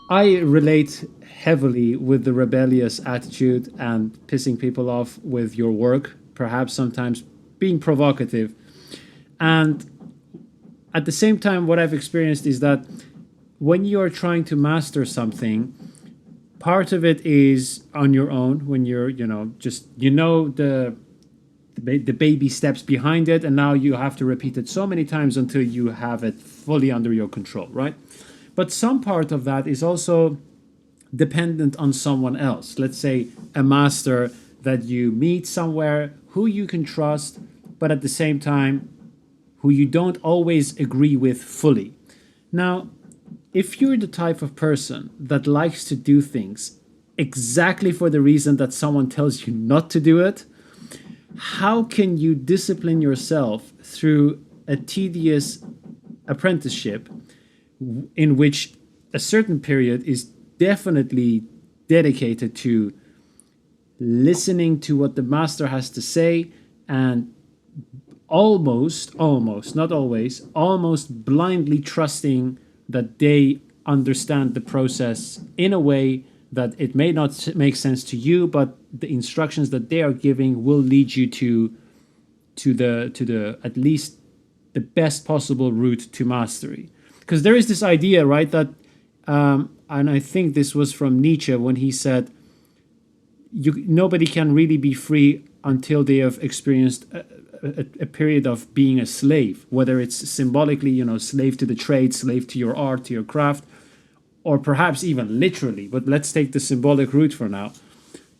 I relate heavily with the rebellious attitude and pissing people off with your work, perhaps sometimes being provocative. And at the same time, what I've experienced is that when you're trying to master something, part of it is on your own when you're, just, the baby steps behind it, and now you have to repeat it so many times until you have it fully under your control, right? But some part of that is also dependent on someone else. Let's say a master that you meet somewhere who you can trust, but at the same time, who you don't always agree with fully. Now, if you're the type of person that likes to do things exactly for the reason that someone tells you not to do it, how can you discipline yourself through a tedious apprenticeship in which a certain period is definitely dedicated to listening to what the master has to say and almost, not always, almost blindly trusting that they understand the process in a way that it may not make sense to you, but the instructions that they are giving will lead you to the at least the best possible route to mastery. Because there is this idea, right, that and I think this was from Nietzsche when he said, nobody can really be free until they have experienced a period of being a slave, whether it's symbolically, slave to the trade, slave to your art, to your craft, or perhaps even literally. But let's take the symbolic route for now.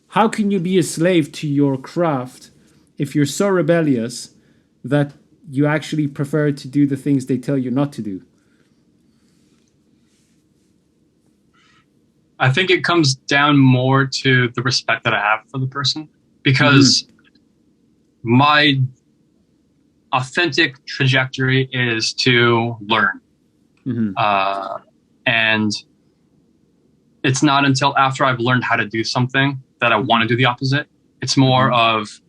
How can you be a slave to your craft if you're so rebellious that you actually prefer to do the things they tell you not to do? I think it comes down more to the respect that I have for the person, because my authentic trajectory is to learn. And it's not until after I've learned how to do something that I want to do the opposite. It's more of,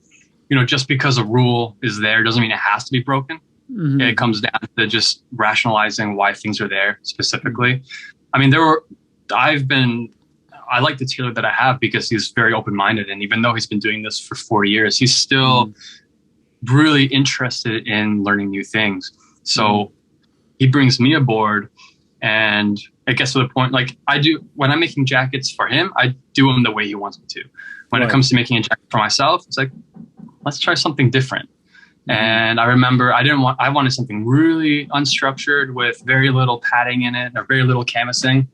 just because a rule is there doesn't mean it has to be broken. It comes down to just rationalizing why things are there specifically. I mean, I like the tailor that I have because he's very open-minded. And even though he's been doing this for 4 years, he's still really interested in learning new things. So he brings me aboard, and it gets to the point, like when I'm making jackets for him, I do them the way he wants me to. When it comes to making a jacket for myself, it's like, let's try something different. And I remember I wanted something really unstructured with very little padding in it or very little canvassing.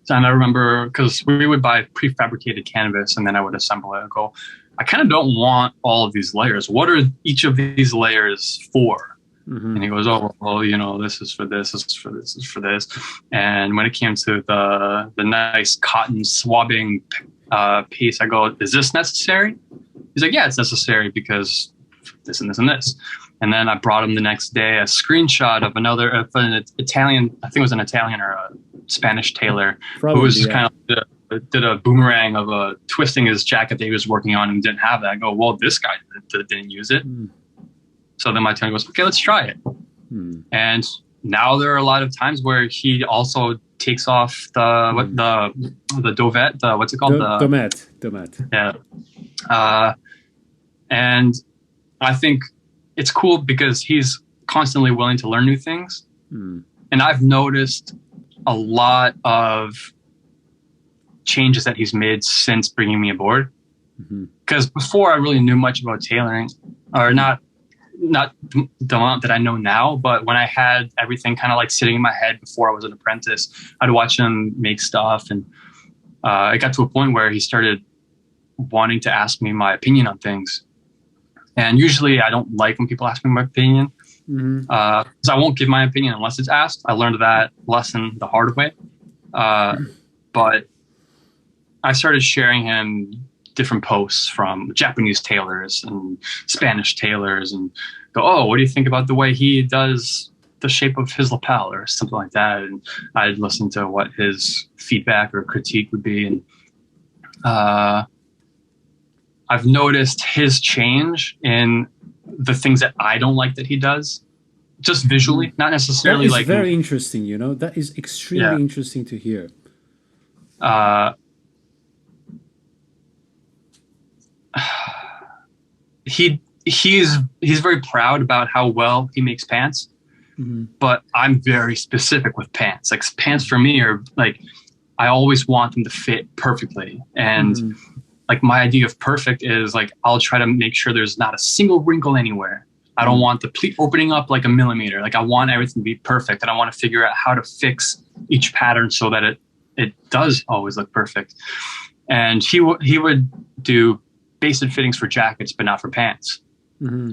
And I remember, because we would buy prefabricated canvas and then I would assemble it and go, I kind of don't want all of these layers. What are each of these layers for? And he goes, oh, well, this is for this, this is for this, this is for this. And when it came to the nice cotton swabbing piece, I go, is this necessary? He's like, yeah, it's necessary because this and this and this. And then I brought him the next day a screenshot of an Italian, I think it was an Italian or a Spanish tailor, who was kind of did a boomerang of twisting his jacket that he was working on and didn't have that. I go, well, this guy didn't use it. So then my tailor goes, okay, let's try it. And now there are a lot of times where he also takes off the dovette, what's it called? Domet. Yeah. And I think it's cool because he's constantly willing to learn new things. And I've noticed a lot of changes that he's made since bringing me aboard. Because before I really knew much about tailoring, or not the amount that I know now, but when I had everything kind of like sitting in my head before I was an apprentice, I'd watch him make stuff. And it got to a point where he started wanting to ask me my opinion on things. And usually I don't like when people ask me my opinion, because I won't give my opinion unless it's asked. I learned that lesson the hard way. But I started sharing him different posts from Japanese tailors and Spanish tailors and go, oh, what do you think about the way he does the shape of his lapel or something like that? And I'd listen to what his feedback or critique would be. And I've noticed his change in the things that I don't like that he does, just visually, not necessarily that is like. Very interesting, That is extremely interesting to hear. uh, he's very proud about how well he makes pants. Mm-hmm. But I'm very specific with pants. Like pants for me are like, I always want them to fit perfectly. And Mm-hmm. like my idea of perfect is like, I'll try to make sure there's not a single wrinkle anywhere. I don't want the pleat opening up like a millimeter. Like I want everything to be perfect, and I want to figure out how to fix each pattern so that it does always look perfect. And he would do basic fittings for jackets, but not for pants. Mm-hmm.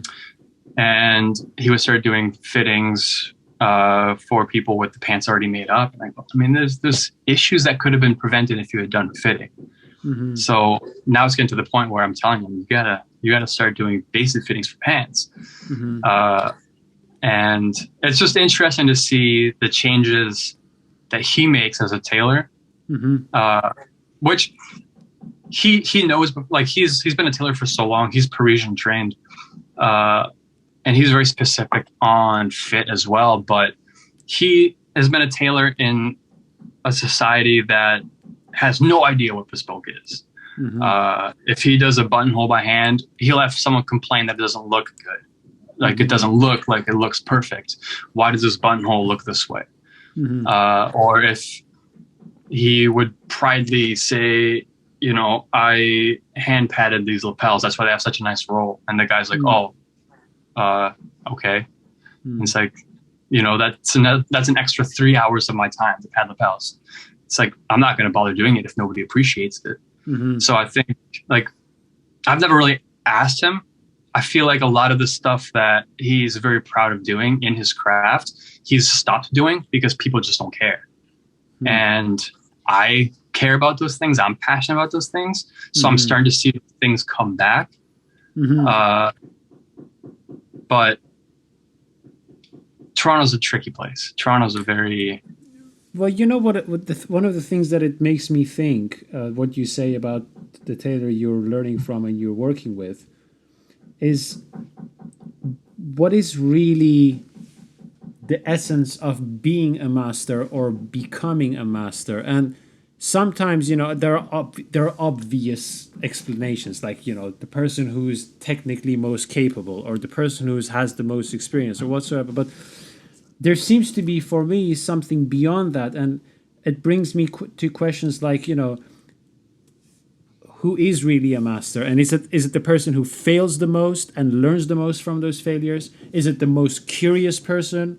And he would start doing fittings for people with the pants already made up. And I mean, there's issues that could have been prevented if you had done the fitting. Mm-hmm. So now it's getting to the point where I'm telling him, you gotta start doing basic fittings for pants. Mm-hmm. And it's just interesting to see the changes that he makes as a tailor, Mm-hmm. which he knows. Like he's been a tailor for so long. He's Parisian trained, and he's very specific on fit as well. But he has been a tailor in a society that has no idea what bespoke is. Mm-hmm. If he does a buttonhole by hand, he'll have someone complain that it doesn't look good. Like it doesn't look like it looks perfect. Why does this buttonhole look this way? Mm-hmm. Or if he would proudly say, you know, I hand padded these lapels. That's why they have such a nice roll. And the guy's like, okay. Mm-hmm. It's like, you know, that's an extra 3 hours of my time to pad lapels. It's like, I'm not going to bother doing it if nobody appreciates it. Mm-hmm. So I think, like, I've never really asked him. I feel like a lot of the stuff that he's very proud of doing in his craft, he's stopped doing because people just don't care. Mm-hmm. And I care about those things. I'm passionate about those things. So I'm starting to see things come back. Mm-hmm. But Toronto's a tricky place. Toronto's a very... Well, you know what one of the things that it makes me think, what you say about the tailor you're learning from and you're working with, is what is really the essence of being a master or becoming a master. And sometimes, you know, there are obvious explanations, like, you know, the person who's technically most capable or the person who has the most experience or whatsoever. But there seems to be, for me, something beyond that. And it brings me to questions like, you know, who is really a master? And is it the person who fails the most and learns the most from those failures? Is it the most curious person,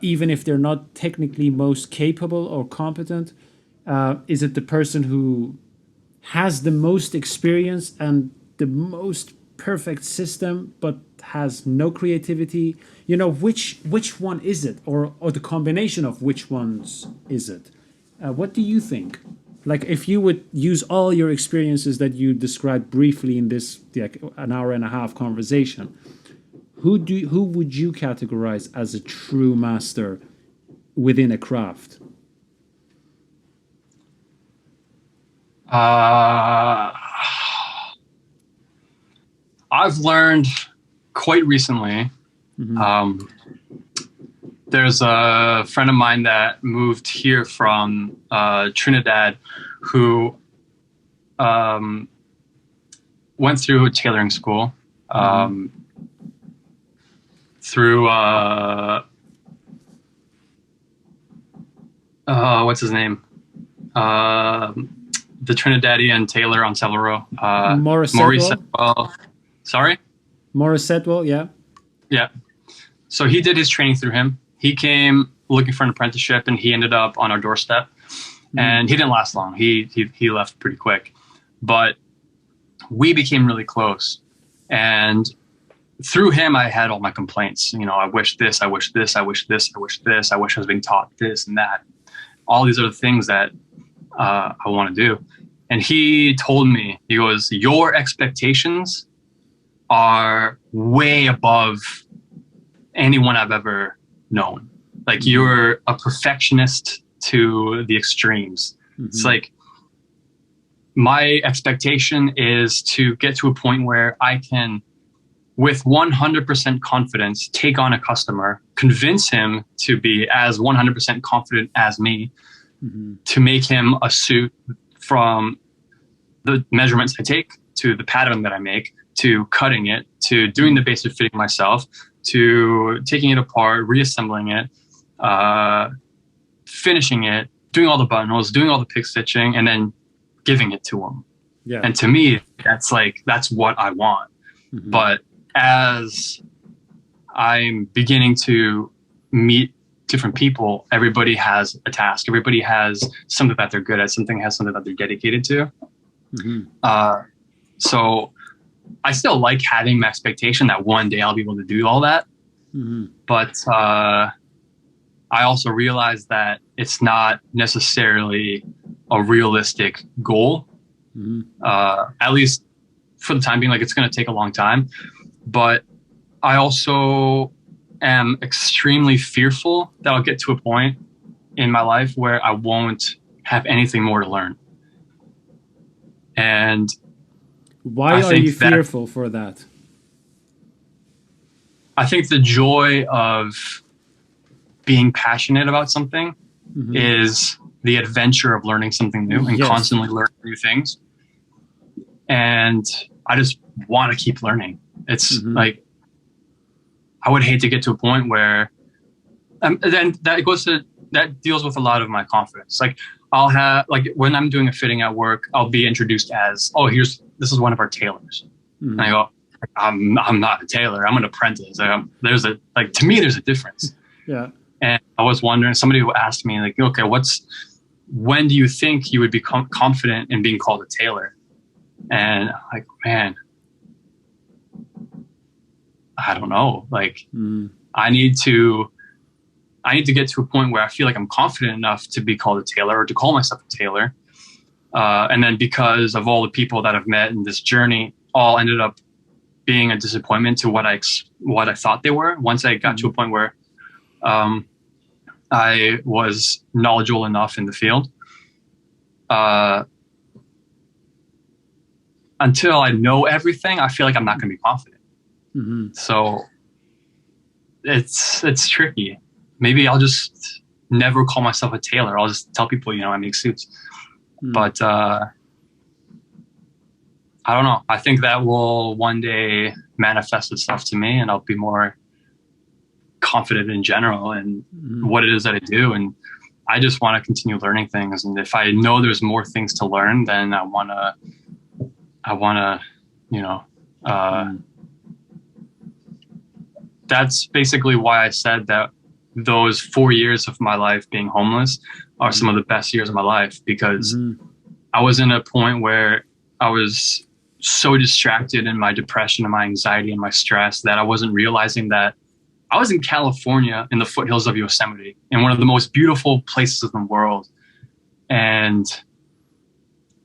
even if they're not technically most capable or competent? Is it the person who has the most experience and the most perfect system but has no creativity? You know, which one is it, or the combination of which ones is it? What do you think? Like, if you would use all your experiences that you described briefly in this an hour and a half conversation, who would you categorize as a true master within a craft? I've learned quite recently. There's a friend of mine that moved here from Trinidad who went through a tailoring school through what's his name? The Trinidadian tailor on Savile Row. Maurice Setwell. Sorry? Maurice Setwell, yeah. Yeah. So he did his training through him. He came looking for an apprenticeship, and he ended up on our doorstep. And he didn't last long. He left pretty quick. But we became really close. And through him, I had all my complaints. You know, I wish this, I wish this, I wish this, I wish this, I wish I was being taught this and that. All these other things that I want to do. And he told me, he goes, your expectations are way above anyone I've ever known. Like, you're a perfectionist to the extremes. It's like, my expectation is to get to a point where I can, with 100% confidence, take on a customer, convince him to be as 100% confident as me, to make him a suit, from the measurements I take to the pattern that I make, to cutting it, to doing the basic fitting myself, to taking it apart, reassembling it, finishing it, doing all the buttonholes, doing all the pick stitching, and then giving it to him. Yeah. And to me, that's what I want. But as I'm beginning to meet different people, everybody has a task. Everybody has something that they're good at, something that they're dedicated to. So I still like having my expectation that one day I'll be able to do all that. But I also realize that it's not necessarily a realistic goal. At least for the time being, like, it's going to take a long time. But I also am extremely fearful that I'll get to a point in my life where I won't have anything more to learn. And why are you fearful for that? I think the joy of being passionate about something is the adventure of learning something new and constantly learning new things. And I just want to keep learning. It's like, I would hate to get to a point where, then that deals with a lot of my confidence. Like, I'll have, like, when I'm doing a fitting at work, I'll be introduced as, oh, this is one of our tailors. And I go, I'm not a tailor. I'm an apprentice. Like, to me, there's a difference. Yeah. And I was wondering, somebody asked me, like, okay, when do you think you would be confident in being called a tailor? And I'm like, man, I don't know. Like, I need to get to a point where I feel like I'm confident enough to be called a tailor, or to call myself a tailor. And then, because of all the people that I've met in this journey, all ended up being a disappointment to what I thought they were. Once I got to a point where I was knowledgeable enough in the field, until I know everything, I feel like I'm not going to be confident. So it's tricky. Maybe I'll just never call myself a tailor. I'll just tell people, I make suits. But I don't know. I think that will one day manifest itself to me, and I'll be more confident in general in what it is that I do. And I just want to continue learning things. And if I know there's more things to learn, then I want to, that's basically why I said that those 4 years of my life being homeless are some of the best years of my life, because I was in a point where I was so distracted in my depression and my anxiety and my stress that I wasn't realizing that I was in California in the foothills of Yosemite, in one of the most beautiful places in the world. And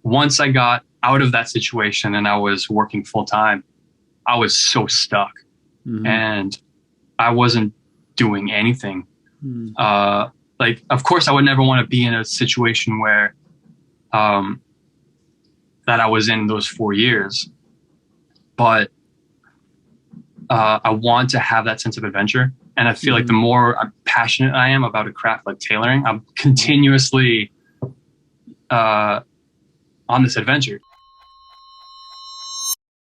once I got out of that situation and I was working full time, I was so stuck and I wasn't doing anything. Like, of course, I would never want to be in a situation where that I was in those 4 years, but I want to have that sense of adventure. And I feel like the more passionate I am about a craft like tailoring, I'm continuously on this adventure.